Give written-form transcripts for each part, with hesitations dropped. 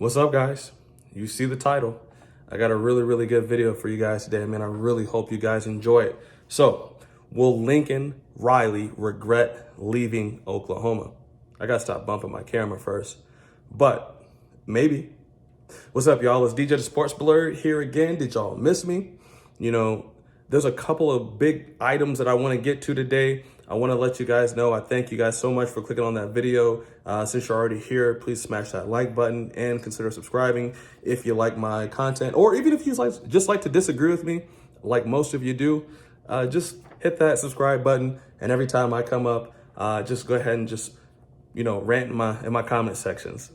What's up, guys? You see the title. I got a really good video for you guys today, man. I really hope you guys enjoy it. So, will Lincoln Riley regret leaving Oklahoma? I gotta stop bumping my camera first, but maybe. What's up, y'all? It's DJ the Sports Blur here again. Did y'all miss me? There's a couple of big items that I want to get to today. I want to let you guys know I thank you guys so much for clicking on that video. Since you're already here, please smash that like button and consider subscribing if you like my content, or even if you just like to disagree with me, like most of you do. Just hit that subscribe button, and every time I come up, just go ahead and just rant in my comment sections.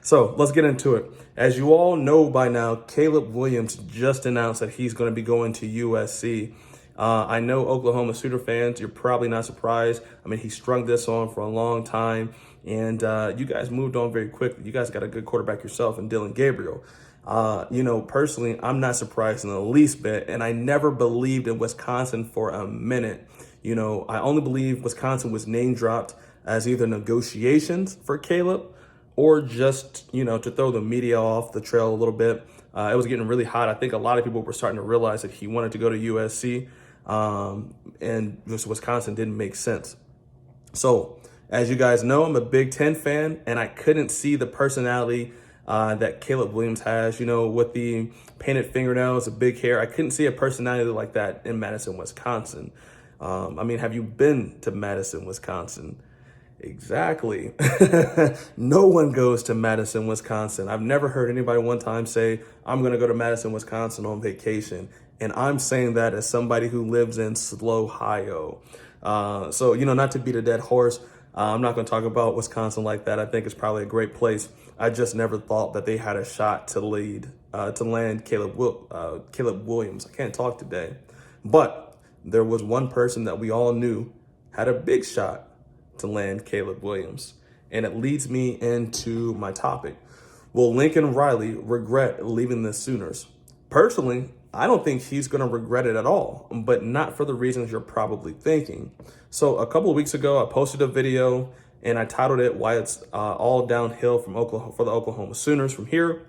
So let's get into it. As you all know by now, Caleb Williams just announced that he's going to be going to USC. I know Oklahoma Sooner fans, you're probably not surprised. I mean, he strung this on for a long time, and you guys moved on very quickly. You guys got a good quarterback yourself in Dylan Gabriel. Personally, I'm not surprised in the least bit, and I never believed in Wisconsin for a minute. I only believe Wisconsin was name dropped as either negotiations for Caleb or just, to throw the media off the trail a little bit. It was getting really hot. I think a lot of people were starting to realize that he wanted to go to USC, and just Wisconsin didn't make sense. So, as you guys know, I'm a Big Ten fan, and I couldn't see the personality that Caleb Williams has, with the painted fingernails, the big hair. I couldn't see a personality like that in Madison, Wisconsin. Have you been to Madison, Wisconsin? Exactly. No one goes to Madison, Wisconsin. I've never heard anybody one time say, I'm going to go to Madison, Wisconsin on vacation. And I'm saying that as somebody who lives in Ohio. So, not to beat a dead horse, I'm not going to talk about Wisconsin like that. I think it's probably a great place. I just never thought that they had a shot to land Caleb Williams. I can't talk today. But there was one person that we all knew had a big shot to land Caleb Williams. And it leads me into my topic. Will Lincoln Riley regret leaving the Sooners? Personally, I don't think he's going to regret it at all, but not for the reasons you're probably thinking. So a couple of weeks ago, I posted a video and I titled it Why It's All Downhill for the Oklahoma Sooners from here.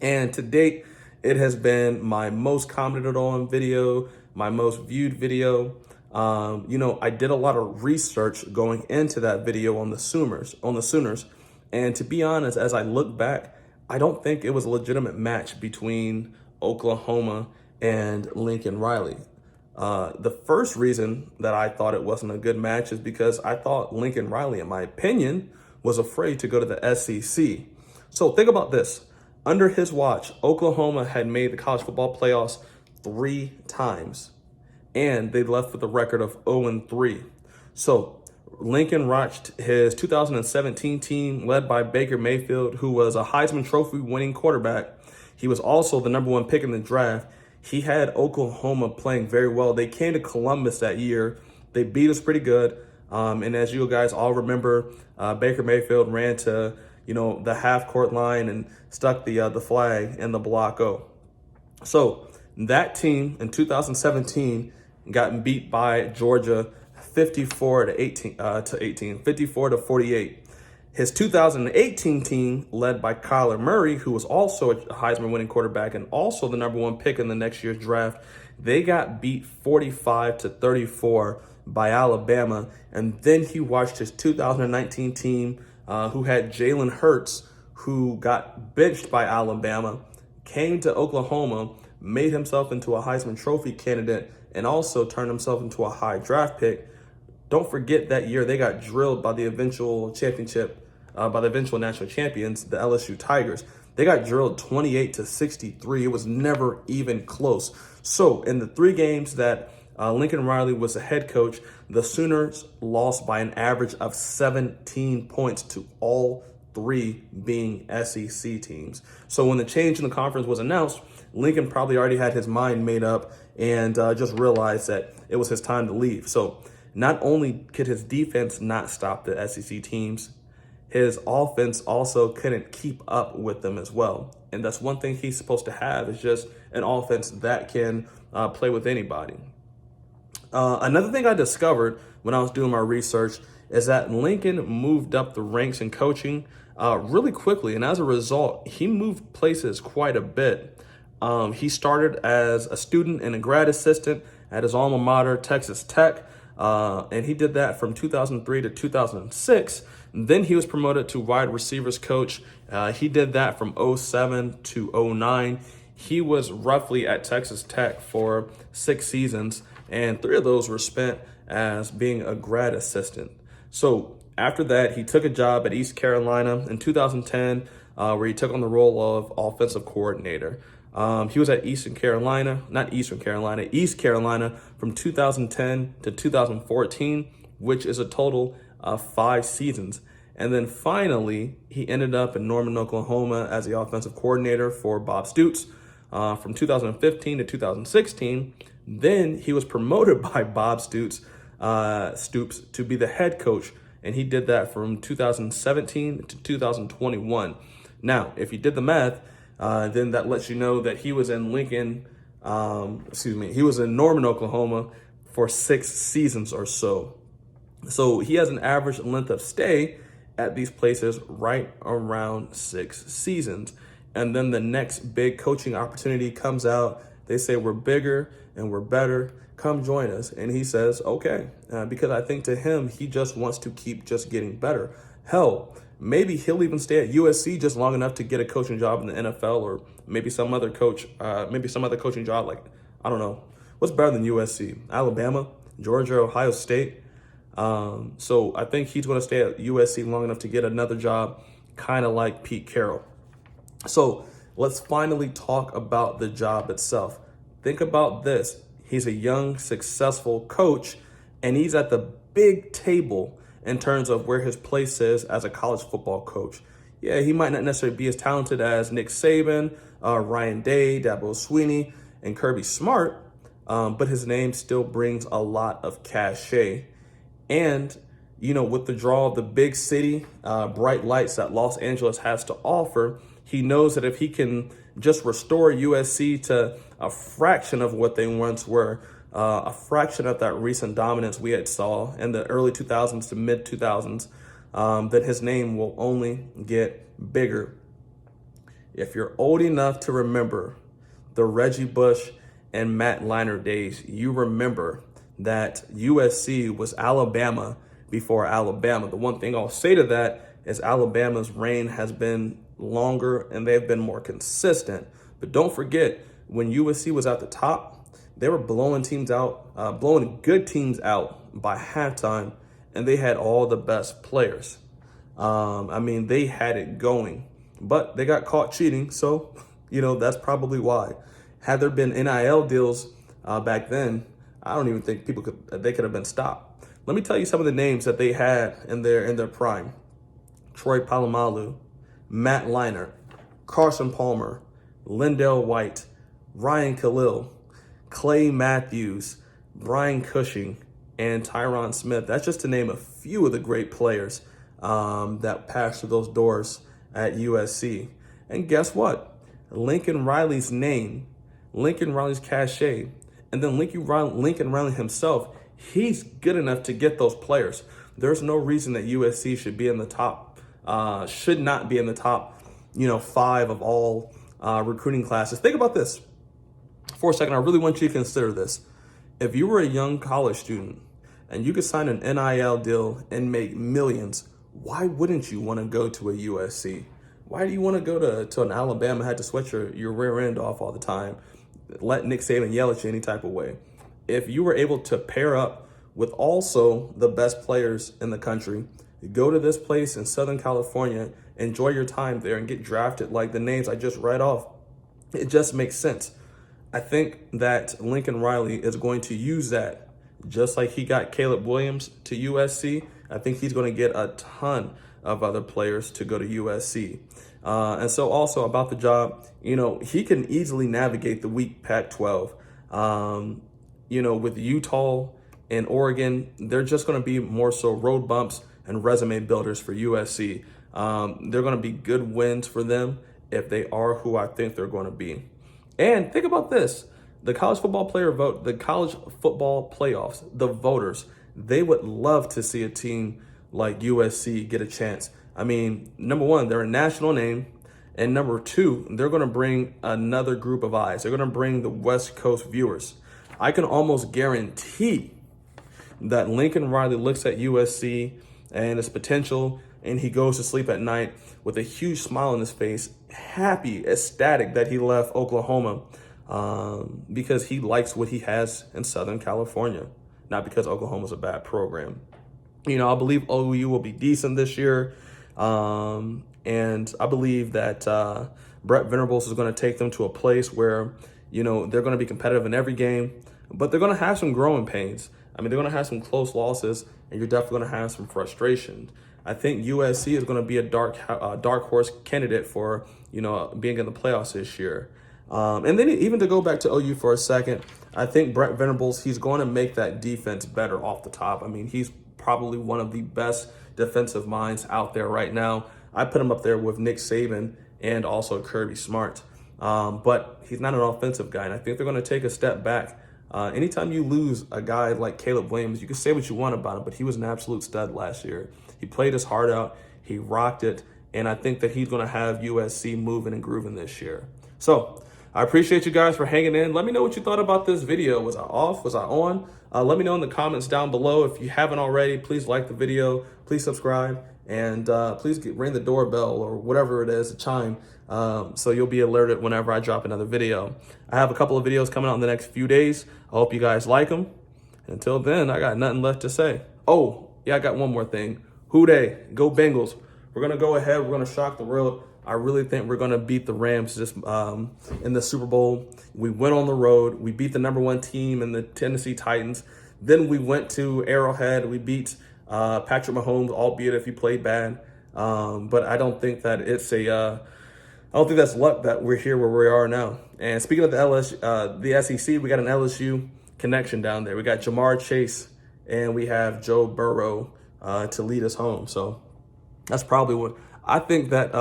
And to date, it has been my most commented on video, my most viewed video. I did a lot of research going into that video on the Sooners. And to be honest, as I look back, I don't think it was a legitimate match between Oklahoma and Lincoln Riley. The first reason that I thought it wasn't a good match is because I thought Lincoln Riley, in my opinion, was afraid to go to the SEC. So think about this. Under his watch, Oklahoma had made the college football playoffs 3 times. And they left with a record of 0-3. So Lincoln watched his 2017 team led by Baker Mayfield, who was a Heisman Trophy winning quarterback. He was also the #1 pick in the draft. He had Oklahoma playing very well. They came to Columbus that year. They beat us pretty good. And as you guys all remember, Baker Mayfield ran to, the half-court line and stuck the flag in the block O. So that team in 2017 got beat by Georgia 54 to 48. His 2018 team, led by Kyler Murray, who was also a Heisman winning quarterback and also the #1 pick in the next year's draft, they got beat 45 to 34 by Alabama. And then he watched his 2019 team, who had Jalen Hurts, who got benched by Alabama, came to Oklahoma, made himself into a Heisman Trophy candidate, and also turned himself into a high draft pick. Don't forget that year they got drilled by the eventual national champions, the LSU Tigers. They got drilled 28 to 63. It was never even close. So in the 3 games that Lincoln Riley was the head coach, the Sooners lost by an average of 17 points to all 3 being SEC teams. So when the change in the conference was announced, Lincoln probably already had his mind made up and just realized that it was his time to leave. So not only could his defense not stop the SEC teams, his offense also couldn't keep up with them as well. And that's one thing he's supposed to have, is just an offense that can play with anybody. Another thing I discovered when I was doing my research is that Lincoln moved up the ranks in coaching really quickly. And as a result, he moved places quite a bit. He started as a student and a grad assistant at his alma mater, Texas Tech. And he did that from 2003 to 2006. Then he was promoted to wide receivers coach. He did that from 07 to 09. He was roughly at Texas Tech for 6 seasons, and 3 of those were spent as being a grad assistant. So after that, he took a job at East Carolina in 2010, where he took on the role of offensive coordinator. He was at East Carolina from 2010 to 2014, which is a total of 5 seasons. And then finally, he ended up in Norman, Oklahoma as the offensive coordinator for Bob Stoops from 2015 to 2016. Then he was promoted by Bob Stoops to be the head coach, and he did that from 2017 to 2021. Now, if you did the math, then that lets you know that he was in he was in Norman, Oklahoma for 6 seasons or so. So he has an average length of stay at these places right around 6 seasons. And then the next big coaching opportunity comes out. They say, we're bigger and we're better. Come join us. And he says, okay, because I think to him, he just wants to keep just getting better. Hell, maybe he'll even stay at USC just long enough to get a coaching job in the NFL, or maybe some other coaching job. Like, I don't know. What's better than USC? Alabama, Georgia, Ohio State. So I think he's going to stay at USC long enough to get another job, kind of like Pete Carroll. So let's finally talk about the job itself. Think about this. He's a young, successful coach, and he's at the big table in terms of where his place is as a college football coach. Yeah, he might not necessarily be as talented as Nick Saban, Ryan Day, Dabo Swinney, and Kirby Smart, but his name still brings a lot of cachet. And, with the draw of the big city, bright lights that Los Angeles has to offer, he knows that if he can just restore USC to a fraction of what they once were, a fraction of that recent dominance we had saw in the early 2000s to mid 2000s, that his name will only get bigger. If you're old enough to remember the Reggie Bush and Matt Leinart days, you remember that USC was Alabama before Alabama. The one thing I'll say to that is Alabama's reign has been longer and they've been more consistent. But don't forget, when USC was at the top, they were blowing good teams out by halftime, and they had all the best players. They had it going, but they got caught cheating. So, that's probably why. Had there been NIL deals back then, I don't even think they could have been stopped. Let me tell you some of the names that they had in their prime. Troy Polamalu, Matt Leinart, Carson Palmer, Lindell White, Ryan Khalil, Clay Matthews, Brian Cushing, and Tyron Smith. That's just to name a few of the great players that passed through those doors at USC. And guess what? Lincoln Riley's name, Lincoln Riley's cachet, and then Lincoln Riley himself, he's good enough to get those players. There's no reason that USC should not be in the top, 5 of all recruiting classes. Think about this for a second. I really want you to consider this. If you were a young college student and you could sign an NIL deal and make millions, why wouldn't you want to go to a USC? Why do you want to go to an Alabama, had to sweat your rear end off all the time, let Nick Saban yell at you any type of way? If you were able to pair up with also the best players in the country, go to this place in Southern California, enjoy your time there, and get drafted like the names I just read off, it just makes sense. I think that Lincoln Riley is going to use that, just like he got Caleb Williams to USC. I think he's going to get a ton of other players to go to USC. And so also about the job, he can easily navigate the weak Pac-12. With Utah and Oregon, they're just going to be more so road bumps and resume builders for USC. They're going to be good wins for them if they are who I think they're going to be. And think about this. The college football playoffs, the voters, they would love to see a team like USC get a chance I mean, number one, they're a national name. And number two, they're going to bring another group of eyes. They're going to bring the West Coast viewers. I can almost guarantee that Lincoln Riley looks at USC and its potential, and he goes to sleep at night with a huge smile on his face, happy, ecstatic that he left Oklahoma, because he likes what he has in Southern California, not because Oklahoma's a bad program. You know, I believe OU will be decent this year. And I believe that Brett Venables is going to take them to a place where, you know, they're going to be competitive in every game, but they're going to have some growing pains. I mean, they're going to have some close losses, and you're definitely going to have some frustration. I think USC is going to be a dark horse candidate for, you know, being in the playoffs this year. And then even to go back to OU for a second, I think Brett Venables, he's going to make that defense better off the top. I mean, he's probably one of the best defensive minds out there right now. I put him up there with Nick Saban and also Kirby Smart. But he's not an offensive guy, and I think they're going to take a step back. Anytime you lose a guy like Caleb Williams, you can say what you want about him, but he was an absolute stud last year. He played his heart out. He rocked it. And I think that he's going to have USC moving and grooving this year. So I appreciate you guys for hanging in. Let me know what you thought about this video. Was I off? Was I on? Let me know in the comments down below. If you haven't already, please like the video. Please subscribe. And please ring the doorbell or whatever it is, a chime, so you'll be alerted whenever I drop another video. I have a couple of videos coming out in the next few days. I hope you guys like them. Until then, I got nothing left to say. Oh, yeah, I got one more thing. Who dey? Go Bengals. We're going to go ahead. We're going to shock the world. I really think we're going to beat the Rams just in the Super Bowl. We went on the road. We beat the #1 team in the Tennessee Titans. Then we went to Arrowhead. We beat Patrick Mahomes, albeit if he played bad. But I don't think that it's I don't think that's luck that we're here where we are now. And speaking of the SEC, we got an LSU connection down there. We got Jamar Chase and we have Joe Burrow to lead us home. So that's probably what I think that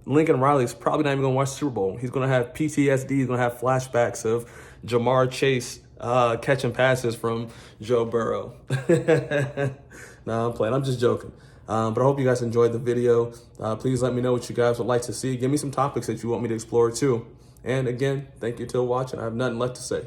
Lincoln Riley is probably not even going to watch the Super Bowl. He's going to have PTSD. He's going to have flashbacks of Jamar Chase catching passes from Joe Burrow. No, I'm playing. I'm just joking. But I hope you guys enjoyed the video. Please let me know what you guys would like to see. Give me some topics that you want me to explore too. And again, thank you for watching. I have nothing left to say.